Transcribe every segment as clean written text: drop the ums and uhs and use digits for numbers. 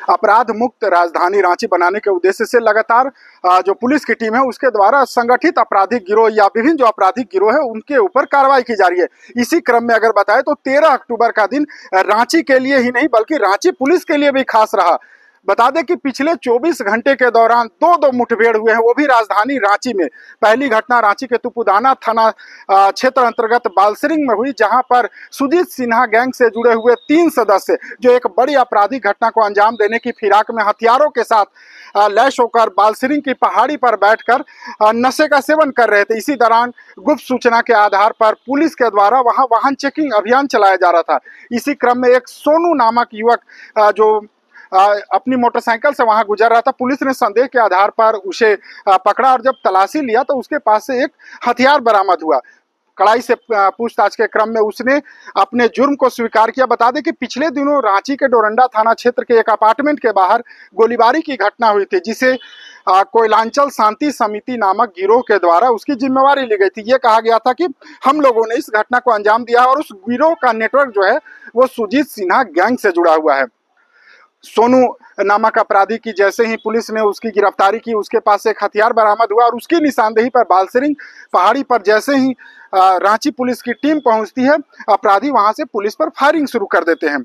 अपराध मुक्त राजधानी रांची बनाने के उद्देश्य से लगातार जो पुलिस की टीम है उसके द्वारा संगठित आपराधिक गिरोह या विभिन्न जो आपराधिक गिरोह है उनके ऊपर कार्रवाई की जा रही है। इसी क्रम में अगर बताएं तो 13 अक्टूबर का दिन रांची के लिए ही नहीं बल्कि रांची पुलिस के लिए भी खास रहा। बता दें कि पिछले 24 घंटे के दौरान दो मुठभेड़ हुए हैं, वो भी राजधानी रांची में। पहली घटना रांची के तुपुदाना थाना क्षेत्र अंतर्गत बालसरिंग में हुई, जहां पर सुजीत सिन्हा गैंग से जुड़े हुए 3 सदस्य जो एक बड़ी आपराधिक घटना को अंजाम देने की फिराक में हथियारों के साथ लैस होकर बालसरिंग की पहाड़ी पर बैठकर नशे का सेवन कर रहे थे। इसी दौरान गुप्त सूचना के आधार पर पुलिस के द्वारा वहां वाहन चेकिंग अभियान चलाया जा रहा था। इसी क्रम में एक सोनू नामक युवक जो अपनी मोटरसाइकिल से वहां गुजर रहा था, पुलिस ने संदेह के आधार पर उसे पकड़ा और जब तलाशी लिया तो उसके पास से एक हथियार बरामद हुआ। कड़ाई से पूछताछ के क्रम में उसने अपने जुर्म को स्वीकार किया। बता दें कि पिछले दिनों रांची के डोरंडा थाना क्षेत्र के एक अपार्टमेंट के बाहर गोलीबारी की घटना हुई थी, जिसे कोयलांचल शांति समिति नामक गिरोह के द्वारा उसकी जिम्मेवारी ली गई थी। ये कहा गया था कि हम लोगों ने इस घटना को अंजाम दिया और उस गिरोह का नेटवर्क जो है वो सुजीत सिन्हा गैंग से जुड़ा हुआ है। सोनू नामक अपराधी की जैसे ही पुलिस ने उसकी गिरफ्तारी की, उसके पास से एक हथियार बरामद हुआ और उसकी निशानदेही पर बालसरिंग पहाड़ी पर जैसे ही रांची पुलिस की टीम पहुंचती है, अपराधी वहां से पुलिस पर फायरिंग शुरू कर देते हैं।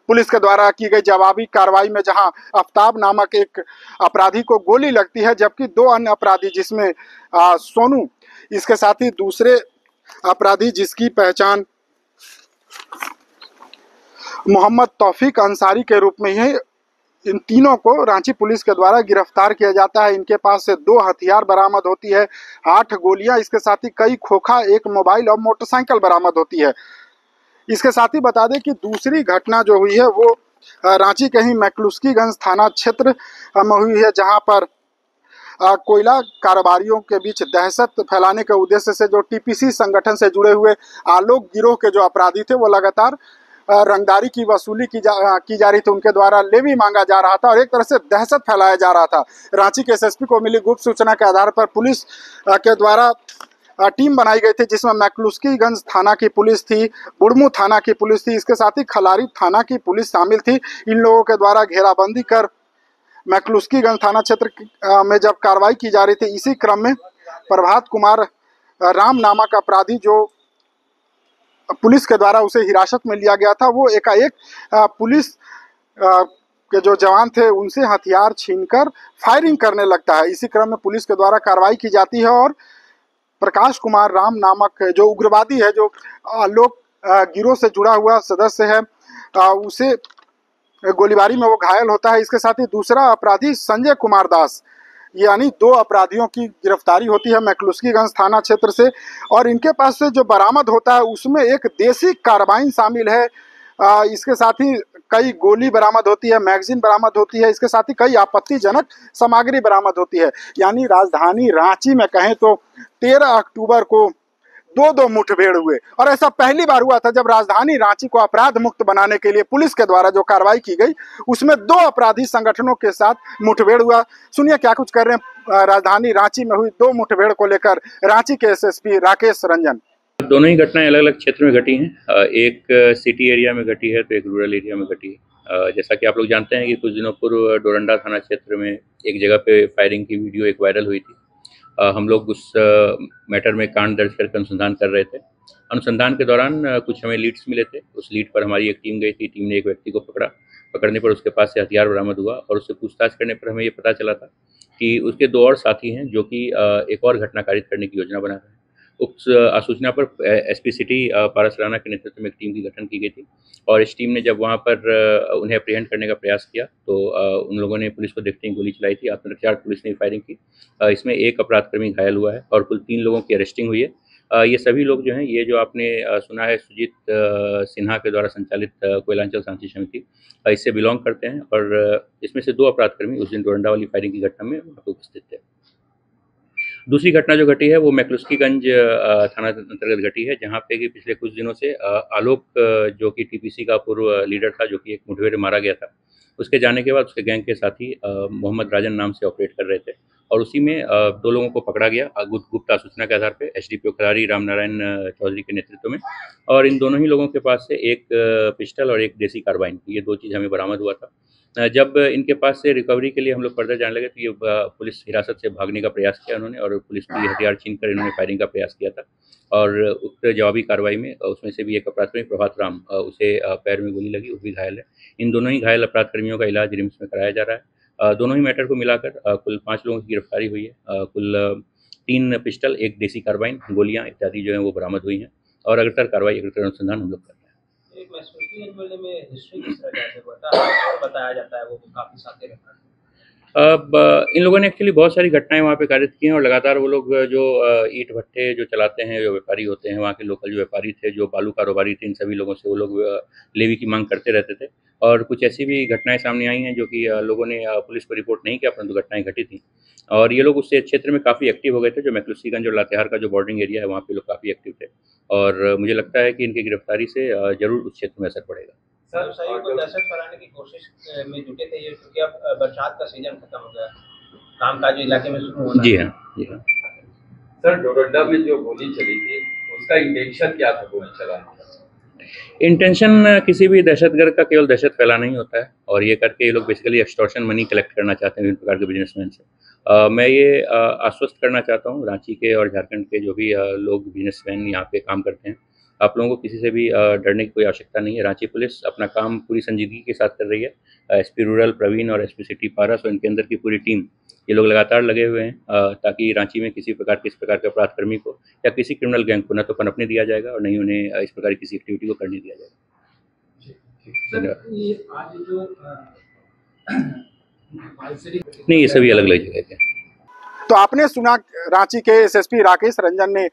पुलिस के द्वारा की गई जवाबी कार्रवाई में जहां आफ्ताब नामक एक अपराधी को गोली लगती है, जबकि 2 अन्य अपराधी जिसमें सोनू, इसके साथ ही दूसरे अपराधी जिसकी पहचान मोहम्मद तौफीक अंसारी के रूप में है, इन तीनों को रांची पुलिस के द्वारा गिरफ्तार किया जाता है। इनके पास से 2 हथियार बरामद होती है, 8 गोलियां, इसके साथ ही कई खोखा, एक मोबाइल और मोटरसाइकिल बरामद होती है। इसके साथ ही बता दें कि दूसरी घटना जो हुई है वो रांची के ही मैक्लुस्कीगंज थाना क्षेत्र में हुई है, जहां पर कोयला कारोबारियों के बीच दहशत फैलाने के उद्देश्य से जो टीपीसी संगठन से जुड़े हुए आलोक गिरोह के जो अपराधी थे वो लगातार रंगदारी की वसूली की जा रही थी। उनके द्वारा लेवी मांगा जा रहा था और एक तरह से दहशत फैलाया जा रहा था। रांची के एसएसपी को मिली गुप्त सूचना के आधार पर पुलिस के द्वारा टीम बनाई गई थी, जिसमें मैक्लुस्कीगंज थाना की पुलिस थी, बुढ़मू थाना की पुलिस थी, इसके साथ ही खलारी थाना की पुलिस शामिल थी। इन लोगों के द्वारा घेराबंदी कर मैक्लुस्कीगंज थाना क्षेत्र में जब कार्रवाई की जा रही थी, इसी क्रम में प्रभात कुमार राम नामक अपराधी जो पुलिस के द्वारा उसे हिरासत में लिया गया था, वो एकाएक पुलिस के जो जवान थे उनसे हथियार छीनकर फायरिंग करने लगता है। इसी क्रम में पुलिस के द्वारा कार्रवाई की जाती है और प्रकाश कुमार राम नामक जो उग्रवादी है, जो आलोक गिरोह से जुड़ा हुआ सदस्य है, उसे गोलीबारी में वो घायल होता है। इसके साथ ही दूसरा अपराधी संजय कुमार दास, यानी 2 अपराधियों की गिरफ्तारी होती है मैक्लुस्कीगंज थाना क्षेत्र से और इनके पास से जो बरामद होता है उसमें एक देसी कार्बाइन शामिल है। इसके साथ ही कई गोली बरामद होती है, मैगजीन बरामद होती है, इसके साथ ही कई आपत्तिजनक सामग्री बरामद होती है। यानी राजधानी रांची में कहें तो 13 अक्टूबर को 2 मुठभेड़ हुए और ऐसा पहली बार हुआ था जब राजधानी रांची को अपराध मुक्त बनाने के लिए पुलिस के द्वारा जो कार्रवाई की गई उसमें 2 अपराधी संगठनों के साथ मुठभेड़ हुआ। सुनिए क्या कुछ कर रहे हैं राजधानी रांची में हुई 2 मुठभेड़ को लेकर रांची के एसएसपी राकेश रंजन। दोनों ही घटनाएं अलग अलग क्षेत्र में घटी हैं। एक सिटी एरिया में घटी है तो एक रूरल एरिया में घटी है। जैसा कि आप लोग जानते हैं कि कुछ दिनों पूर्व डोरंडा थाना क्षेत्र में एक जगह पे फायरिंग की वीडियो एक वायरल हुई थी। हम लोग उस मैटर में कांड दर्ज करके अनुसंधान कर रहे थे। अनुसंधान के दौरान कुछ हमें लीड्स मिले थे। उस लीड पर हमारी एक टीम गई थी। टीम ने एक व्यक्ति को पकड़ा। पकड़ने पर उसके पास से हथियार बरामद हुआ और उससे पूछताछ करने पर हमें ये पता चला था कि उसके 2 और साथी हैं जो कि एक और घटना कारित करने की योजना बना रहे हैं। उस सूचना पर एसपी सिटी पारस राणा के नेतृत्व में एक टीम की गठन की गई थी और इस टीम ने जब वहां पर उन्हें अप्रीहेंड करने का प्रयास किया तो उन लोगों ने पुलिस को देखते ही गोली चलाई थी। आत्मरक्षा पुलिस ने फायरिंग की। इसमें एक अपराधकर्मी घायल हुआ है और कुल 3 लोगों की अरेस्टिंग हुई है। ये सभी लोग जो हैं, ये जो आपने सुना है सुजीत सिन्हा के द्वारा संचालित कोयलांचल शांति समिति, इससे बिलोंग करते हैं और इसमें से 2 अपराधकर्मी उस दिन डोरंडा वाली फायरिंग की घटना में वहाँ पर उपस्थित थे। दूसरी घटना जो घटी है वो मैक्लुस्कीगंज थाना अंतर्गत घटी है, जहाँ पे कि पिछले कुछ दिनों से आलोक जो कि टीपीसी का पूर्व लीडर था, जो कि एक मुठभेड़ में मारा गया था, उसके जाने के बाद उसके गैंग के साथी मोहम्मद राजन नाम से ऑपरेट कर रहे थे और उसी में 2 लोगों को पकड़ा गया गुप्ता सूचना के आधार पे एसडीपीओ खलारी राम नारायण चौधरी के नेतृत्व में। और इन दोनों ही लोगों के पास से एक पिस्टल और एक देसी कार्बाइन, ये 2 चीज़ हमें बरामद हुआ था। जब इनके पास से रिकवरी के लिए हम लोग फर्दर जानने लगे तो ये पुलिस हिरासत से भागने का प्रयास किया उन्होंने और पुलिस की हथियार छीन कर इन्होंने फायरिंग का प्रयास किया था और उक्त जवाबी कार्रवाई में उसमें से भी एक अपराधी प्रभात राम उसे पैर में गोली लगी, वो भी घायल है। इन दोनों ही घायल अपराध कर्मियों का इलाज रिम्स में कराया जा रहा है। दोनों ही मैटर को मिलाकर कुल 5 लोगों की गिरफ्तारी हुई है। कुल 3 पिस्टल, 1 देसी कार्बाइन, गोलियां इत्यादि जो है वो बरामद हुई हैं और अग्रतर कार्रवाई, अग्रतर अनुसंधान हम लोग कर रहे हैं। एक मामले में हिस्ट्री किस तरह कैसे बताया जाता है, वो काफ़ी साथी रहता है। अब इन लोगों ने एक्चुअली बहुत सारी घटनाएं वहाँ पे कारित की हैं और लगातार वो लोग जो ईंट भट्टे जो चलाते हैं, जो व्यापारी होते हैं, वहाँ के लोकल जो व्यापारी थे, जो बालू कारोबारी थे, इन सभी लोगों से वो लोग लेवी की मांग करते रहते थे और कुछ ऐसी भी घटनाएं सामने आई हैं जो कि लोगों ने पुलिस को रिपोर्ट नहीं किया, परंतु घटनाएं घटी थी और ये लोग उस क्षेत्र में काफ़ी एक्टिव हो गए थे। जो मैक्लुस्कीगंज और लातेहार का जो बॉर्डरिंग एरिया है, वहाँ पे लोग काफ़ी एक्टिव थे और मुझे लगता है कि इनकी गिरफ्तारी से ज़रूर उस क्षेत्र में असर पड़ेगा। व्यवसायियों को दहशत फैलाने की कोशिश में जुटे थे ये, क्योंकि अब बरसात का सीजन खत्म हो गया, कामकाज इलाके में शुरू होना। जी हाँ, जी हाँ। सर, डोरंडा में जो गोली चली थी उसका इंटेंशन क्या था गोली चलाने का? इंटेंशन किसी भी दहशतगर्द का केवल दहशत फैलाना ही होता है और ये करके ये लोग बेसिकली एक्सटॉर्शन मनी कलेक्ट करना चाहते हैं विभिन्न प्रकार के बिजनेसमैन से। मैं ये आश्वस्त करना चाहता हूँ रांची के और झारखंड के जो भी लोग बिजनेसमैन यहाँ पे काम करते हैं, आप लोगों को किसी से भी डरने की कोई आवश्यकता नहीं है। रांची पुलिस अपना काम पूरी संजीदगी के साथ कर रही है। एसपी रूरल प्रवीण और एसपी सिटी पारस और इनके अंदर की पूरी टीम, ये लोग लगातार लगे हुए हैं ताकि रांची में किसी प्रकार के इस प्रकार के अपराधकर्मी को या किसी क्रिमिनल गैंग को न तो पनपने दिया जाएगा और नहीं उन्हें इस प्रकार की किसी एक्टिविटी को करने दिया जाएगा। नहीं, ये सभी अलग अलग जगह के। तो आपने सुना रांची के एसएसपी राकेश रंजन ने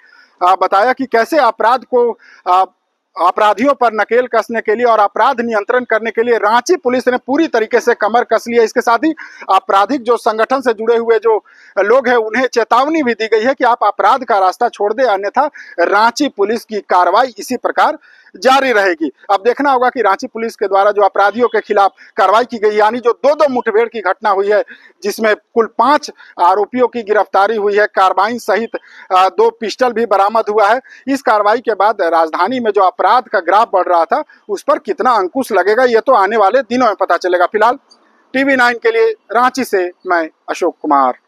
बताया कि कैसे अपराध को अपराधियों पर नकेल कसने के लिए और अपराध नियंत्रण करने के लिए रांची पुलिस ने पूरी तरीके से कमर कस ली है। इसके साथ ही आपराधिक जो संगठन से जुड़े हुए जो लोग हैं उन्हें चेतावनी भी दी गई है कि आप अपराध का रास्ता छोड़ दें, अन्यथा रांची पुलिस की कार्रवाई इसी प्रकार जारी रहेगी। अब देखना होगा कि रांची पुलिस के द्वारा जो अपराधियों के खिलाफ कार्रवाई की गई, यानी जो दो मुठभेड़ की घटना हुई है जिसमें कुल 5 आरोपियों की गिरफ्तारी हुई है, कार्बाइन सहित 2 पिस्टल भी बरामद हुआ है। इस कार्रवाई के बाद राजधानी में जो अपराध का ग्राफ बढ़ रहा था उस पर कितना अंकुश लगेगा ये तो आने वाले दिनों में पता चलेगा। फिलहाल TV9 के लिए रांची से मैं अशोक कुमार।